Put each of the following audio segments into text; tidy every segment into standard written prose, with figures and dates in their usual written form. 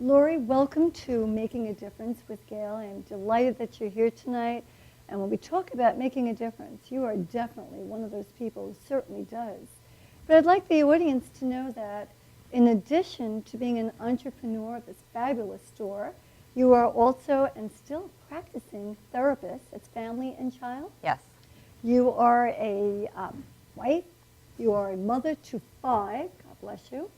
Laurie, welcome to Making a Difference with Gail. I am delighted that you're here tonight. And when we talk about making a difference, you are definitely one of those people who certainly does. But I'd like the audience to know that in addition to being an entrepreneur of this fabulous store, you are also and still practicing therapist. It's family and child? Yes. You are a wife. You are a mother to 5. God bless you.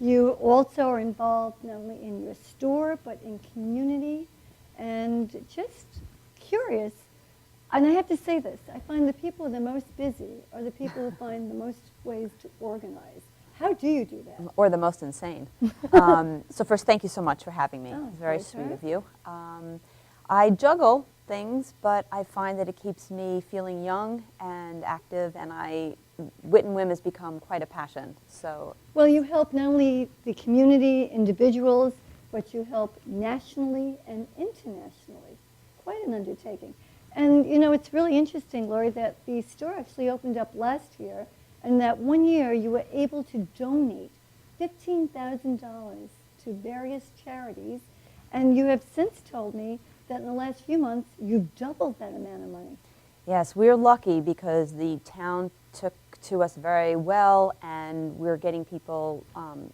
You also are involved not only in your store, but in community, and just curious. And I have to say this, I find the people who are the most busy are the people who find the most ways to organize. How do you do that? Or the most insane. So first, thank you so much for having me. Oh, It's very pleasure. sweet of you. I juggle things, but I find that it keeps me feeling young and active, and Wit and Whim has become quite a passion. So, Well, you help not only the community, individuals, but you help nationally and internationally. Quite an undertaking. And you know, it's really interesting, Laurie, that the store actually opened up last year, and that one year you were able to donate $15,000 to various charities, and you have since told me that in the last few months you've doubled that amount of money. yes, we're lucky because the town took to us very well, and we're getting people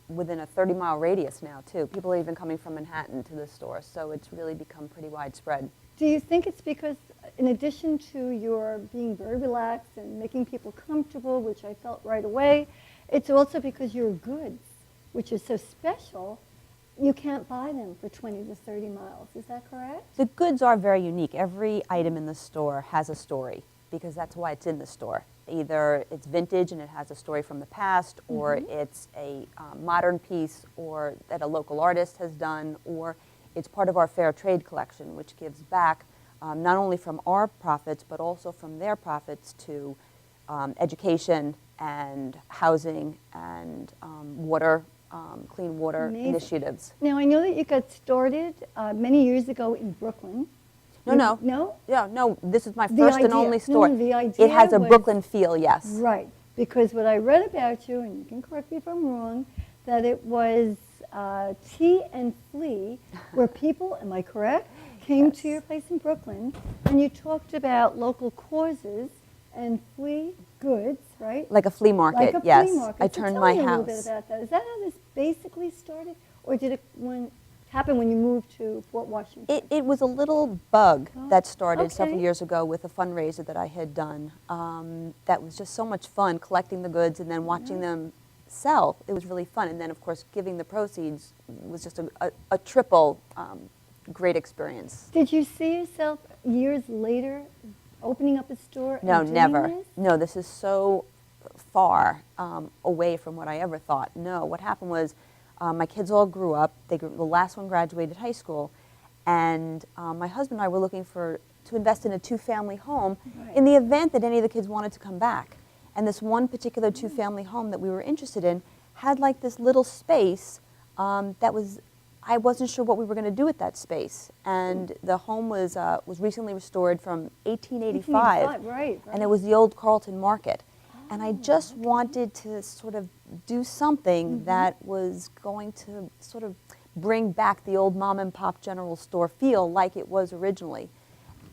within a 30-mile radius now, too. People are even coming from Manhattan to the store, so it's really become pretty widespread. Do you think it's because, in addition to your being very relaxed and making people comfortable, which I felt right away, it's also because your goods, which is so special, you can't buy them for 20 to 30 miles. Is that correct? The goods are very unique. Every item in the store has a story, because that's why it's in the store. Either it's vintage and it has a story from the past, or it's a modern piece or that a local artist has done, or it's part of our fair trade collection, which gives back not only from our profits, but also from their profits to education and housing and water, clean water Amazing. initiatives. Now, I know that you got started many years ago in Brooklyn. No. No? Yeah, no, this is my The first and idea. only No, store. the idea It has a was- Brooklyn feel, yes. Right. Because what I read about you, and you can correct me if I'm wrong, that it was tea and flea, where people, am I correct, came to your place in Brooklyn, and you talked about local causes and flea goods, right? Like a flea market, Like a yes. flea market. I So turned tell my me a little house. bit about that. Is that how this basically started, or did it happen when you moved to Fort Washington? It was a little bug Oh, that started several okay. years ago with a fundraiser that I had done. That was just so much fun, collecting the goods and then watching them sell. It was really fun. And then, of course, giving the proceeds was just a triple great experience. Did you see yourself years later opening up a store No, and doing never. this? No, this is so far away from what I ever thought. No, what happened was my kids all grew up. The last one graduated high school, and my husband and I were looking to invest in a 2-family home Right. in the event that any of the kids wanted to come back. And this one particular 2-family home that we were interested in had like this little space that was, I wasn't sure what we were going to do with that space. And the home was recently restored from 1885. 1885, right. And it was the old Carlton Market. And I just wanted to sort of do something that was going to sort of bring back the old mom and pop general store feel like it was originally.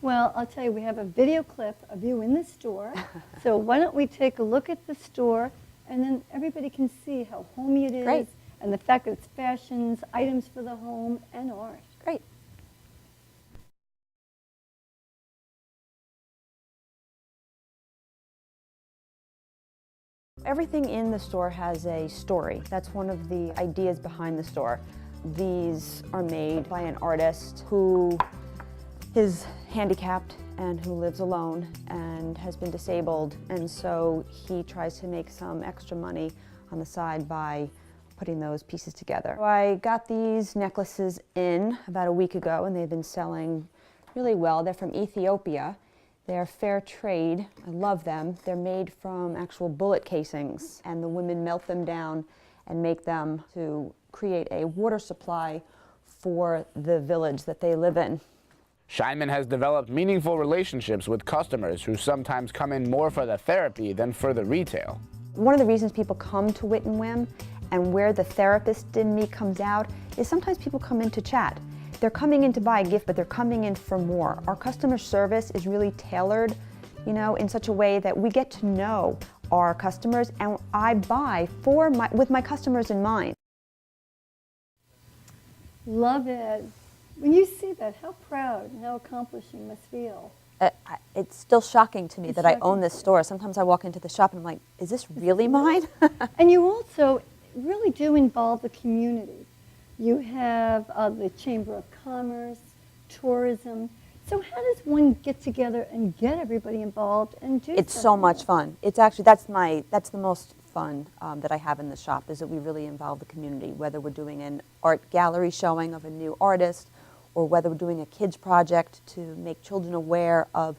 Well, I'll tell you, we have a video clip of you in the store. So why don't we take a look at the store, and then everybody can see how homey it is, Great. and the fact that it's fashions, items for the home, and art. Great. Everything in the store has a story. That's one of the ideas behind the store. These are made by an artist who is handicapped and who lives alone and has been disabled, and so he tries to make some extra money on the side by putting those pieces together. So I got these necklaces in about a week ago, and they've been selling really well. They're from Ethiopia. They're fair trade. I love them. They're made from actual bullet casings, and the women melt them down and make them to create a water supply for the village that they live in. Schienman has developed meaningful relationships with customers who sometimes come in more for the therapy than for the retail. One of the reasons people come to Wit and Whim And where the therapist in me comes out is sometimes people come in to chat. They're coming in to buy a gift, but they're coming in for more. Our customer service is really tailored, you know, in such a way that we get to know our customers, and I buy with my customers in mind. Love it. When you see that, how proud and how accomplished you must feel. It's still shocking to me It's that I shocking own this to you. store. Sometimes I walk into the shop and I'm like, is this really mine? And you also really do involve the community. You have the Chamber of Commerce, tourism. So how does one get together and get everybody involved and do It's so something much like fun. It's actually, that's the most fun that I have in the shop, is that we really involve the community, whether we're doing an art gallery showing of a new artist, or whether we're doing a kids project to make children aware of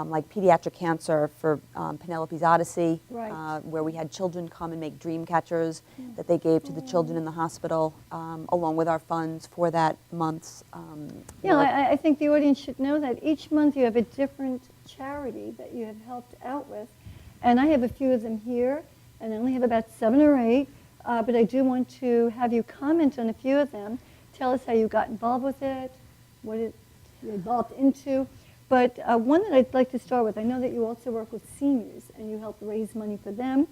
like pediatric cancer for Penelope's Odyssey, Right. where we had children come and make dream catchers that they gave to the children in the hospital, along with our funds for that month's Yeah, work. I think the audience should know that each month you have a different charity that you have helped out with. And I have a few of them here, and I only have about 7 or 8, but I do want to have you comment on a few of them. Tell us how you got involved with it, what it you evolved into. But one that I'd like to start with, I know that you also work with seniors, and you help raise money for them.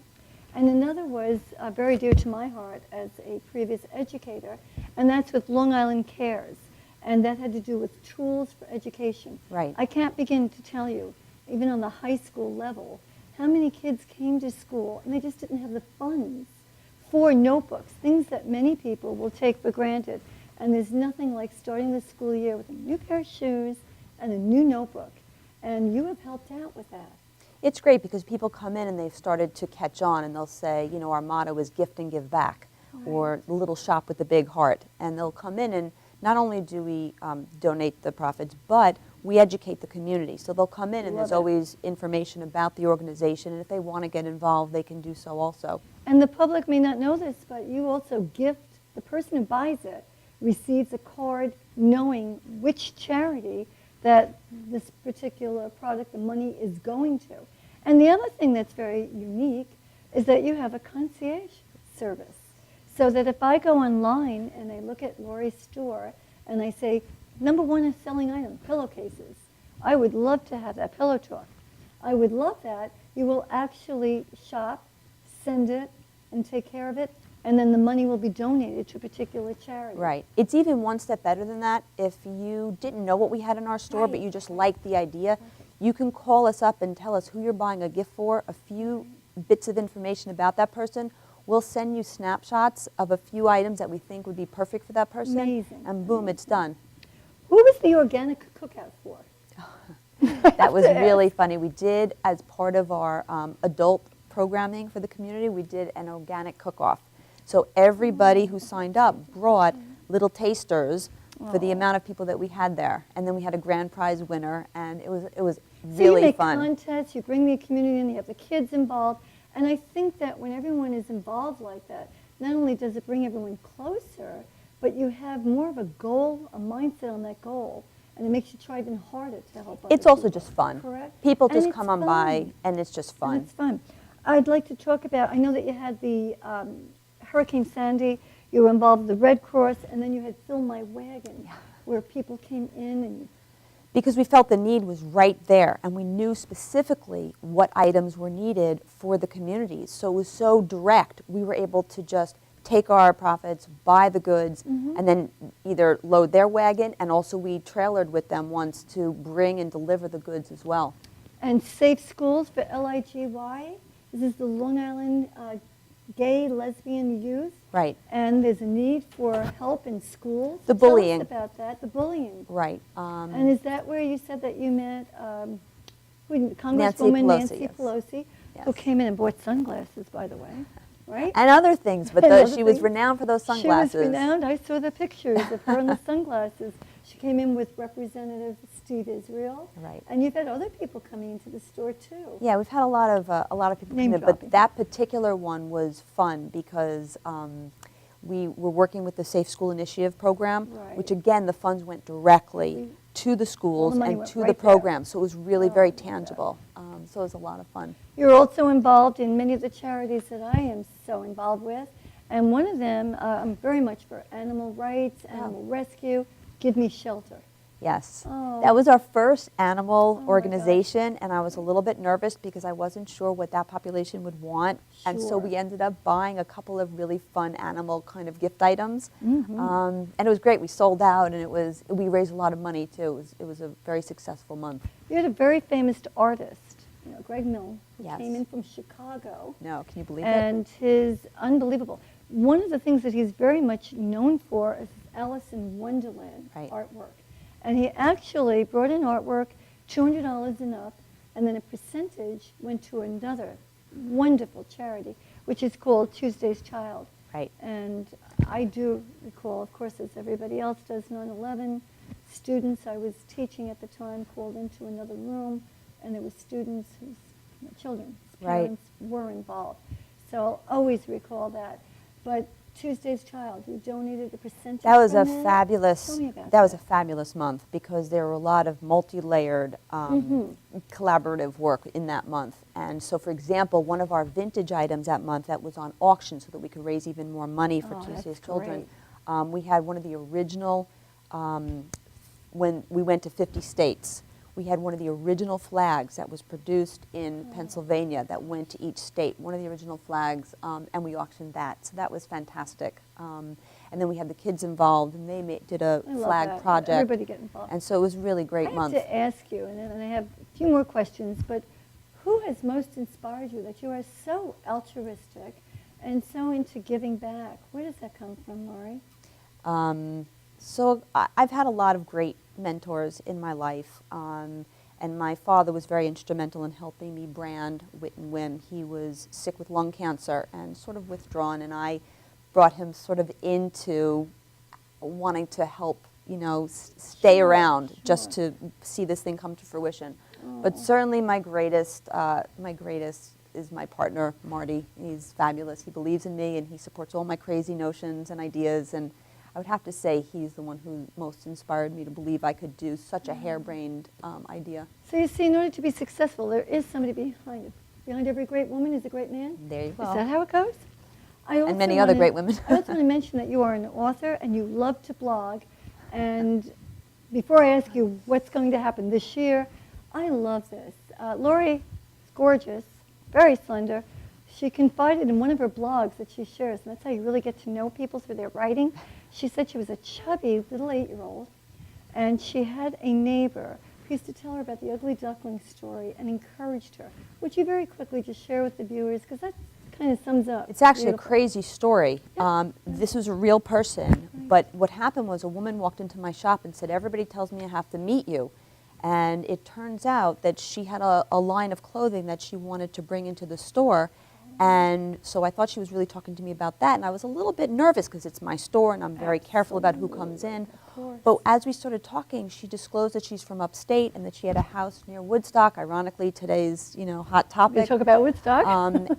And another was very dear to my heart as a previous educator, and that's with Long Island Cares. And that had to do with tools for education. Right. I can't begin to tell you, even on the high school level, how many kids came to school and they just didn't have the funds for notebooks, things that many people will take for granted. And there's nothing like starting the school year with a new pair of shoes and a new notebook. And you have helped out with that. It's great because people come in and they've started to catch on, and they'll say, you know, our motto is gift and give back, or the little shop with the big heart. And they'll come in, and not only do we donate the profits, but we educate the community. So they'll come in and Love there's it. always information about the organization, and if they want to get involved, they can do so also. And the public may not know this, but you also gift, the person who buys it receives a card knowing which charity that this particular product, the money, is going to. And the other thing that's very unique is that you have a concierge service. So that if I go online and I look at Laurie's store and I say, number 1 selling item, pillowcases. I would love to have that pillow talk. I would love that. You will actually shop, send it, and take care of it, and then the money will be donated to a particular charity. Right. It's even one step better than that. If you didn't know what we had in our store, but Right. you just liked the idea, you can call us up and tell us who you're buying a gift for, a few bits of information about that person. We'll send you snapshots of a few items that we think would be perfect for that person. Amazing. And boom, it's done. Who was the organic cookout for? That was really funny. We did, as part of our adult programming for the community, we did an organic cook-off. So everybody who signed up brought little tasters for the amount of people that we had there. And then we had a grand prize winner, and it was So really you make fun. contests, you bring the community in, you have the kids involved, and I think that when everyone is involved like that, not only does it bring everyone closer, but you have more of a goal, a mindset on that goal, and it makes you try even harder to help others. It's also just fun. Correct. People And just it's come on by, fun. and it's just And fun. it's fun. I'd like to talk about, I know that you had the Hurricane Sandy, you were involved with the Red Cross, and then you had Fill My Wagon, where people came in and Because we felt the need was right there, and we knew specifically what items were needed for the communities. So it was so direct. We were able to just take our profits, buy the goods, and then either load their wagon, and also we trailered with them once to bring and deliver the goods as well. And Safe Schools for LIGY. This is the Long Island Gay, Lesbian Youth. Right. And there's a need for help in schools. The bullying. Tell us about that, the bullying. Right. And is that where you said that you met Nancy Congresswoman Pelosi, Nancy yes. Pelosi, who Yes. came in and bought sunglasses, by the way, right? And other things, but And other she was things. renowned for those sunglasses. She was renowned. I saw the pictures of her in the sunglasses. She came in with Representative Steve Israel. Right. And you've had other people coming into the store too. Yeah, we've had a lot of people Name come in, dropping. but that particular one was fun because we were working with the Safe School Initiative program, Right. which again the funds went directly to the schools money and went to right the there. program, so it was really very Oh, yeah. tangible. So it was a lot of fun. You're also involved in many of the charities that I am so involved with. And one of them, I'm very much for animal rights, animal rescue, give me shelter. Yes. Oh. That was our first animal Oh my organization, and I was a little bit nervous because I wasn't sure what that population would want. And so Sure. we ended up buying a couple of really fun animal kind of gift items. Mm-hmm. And it was great. We sold out, and we raised a lot of money too. It was a very successful month. You had a very famous artist, Greg Milne, who Yes. came in from Chicago. No, can you believe it? And his unbelievable. One of the things that he's very much known for is his Alice in Wonderland Right. artwork. And he actually brought in artwork, $200 and up, and then a percentage went to another wonderful charity, which is called Tuesday's Child. Right. And I do recall, of course, as everybody else does, 9/11. Students I was teaching at the time called into another room, and there were students whose children's Right. parents were involved. So I'll always recall that. But Tuesday's Child, you donated a percentage. That was a from fabulous. Tell me about That was a fabulous month because there were a lot of multi-layered collaborative work in that month. And so, for example, one of our vintage items that month that was on auction so that we could raise even more money for Oh, Tuesday's that's Children. great. We had one of the original. When we went to 50 states, we had one of the original flags that was produced in Pennsylvania that went to each state, one of the original flags, and we auctioned that. So that was fantastic. And then we had the kids involved, and they did a I love flag that. project. Everybody get involved. And so it was a really great I month. have to ask you, and I have a few more questions, but who has most inspired you that you are so altruistic and so into giving back? Where does that come from, Laurie? So I've had a lot of great mentors in my life, and my father was very instrumental in helping me brand Wit and Whim. He was sick with lung cancer and sort of withdrawn, and I brought him sort of into wanting to help, stay Sure, around just sure. to see this thing come to fruition. But certainly my greatest is my partner, Marty. He's fabulous. He believes in me, and he supports all my crazy notions and ideas, and I would have to say he's the one who most inspired me to believe I could do such a harebrained idea. So you see, in order to be successful, there is somebody behind it. Behind every great woman is a great man. There you Is go. that how it goes? And many other great women. I also want to mention that you are an author and you love to blog. And before I ask you what's going to happen this year, I love this. Laurie is gorgeous, very slender. She confided in one of her blogs that she shares, and that's how you really get to know people through their writing. She said she was a chubby little 8-year-old, and she had a neighbor who used to tell her about the ugly duckling story and encouraged her. Would you very quickly just share with the viewers, because that kind of sums up. It's actually Beautiful. a crazy story. This was a real person, but what happened was a woman walked into my shop and said, "Everybody tells me I have to meet you." And it turns out that she had a line of clothing that she wanted to bring into the store. And so I thought she was really talking to me about that, and I was a little bit nervous because it's my store and I'm very careful about who comes in. course. But as we started talking, she disclosed that she's from upstate and that she had a house near Woodstock, ironically today's hot We topic. talk about Woodstock.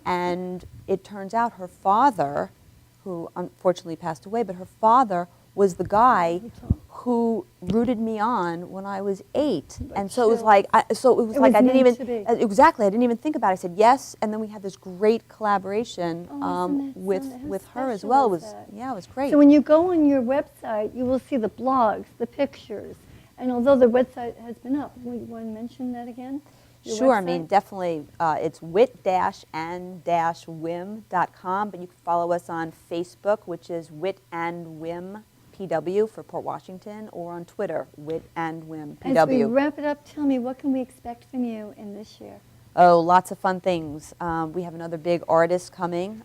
And it turns out her father, who unfortunately passed away, but her father was the guy who rooted me on when I was 8, and so it was like, I didn't meant even to be. exactly. I didn't even think about it. I said yes, and then we had this great collaboration isn't that with something? How with her as special well. It is was that? yeah, it was great. So when you go on your website, you will see the blogs, the pictures, and although the website has been up, we want to mention that again? Your Sure, I website? mean, definitely, it's wit-and-whim.com, but you can follow us on Facebook, which is Wit and Whim PW for Port Washington, or on Twitter, Wit and Whim PW. As we wrap it up, tell me, what can we expect from you in this year? Oh, lots of fun things. We have another big artist coming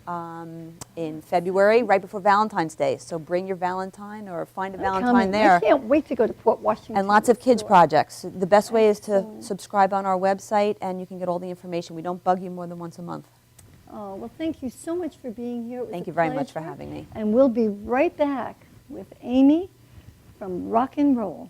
in February, right before Valentine's Day. So bring your Valentine or find a Valentine Coming. there. I can't wait to go to Port Washington. And lots of kids Sure. projects. The best way is to Excellent. subscribe on our website, and you can get all the information. We don't bug you more than once a month. Oh, well, thank you so much for being here. It was Thank a you very much for pleasure. having me. And we'll be right back with Amy from Rock and Roll.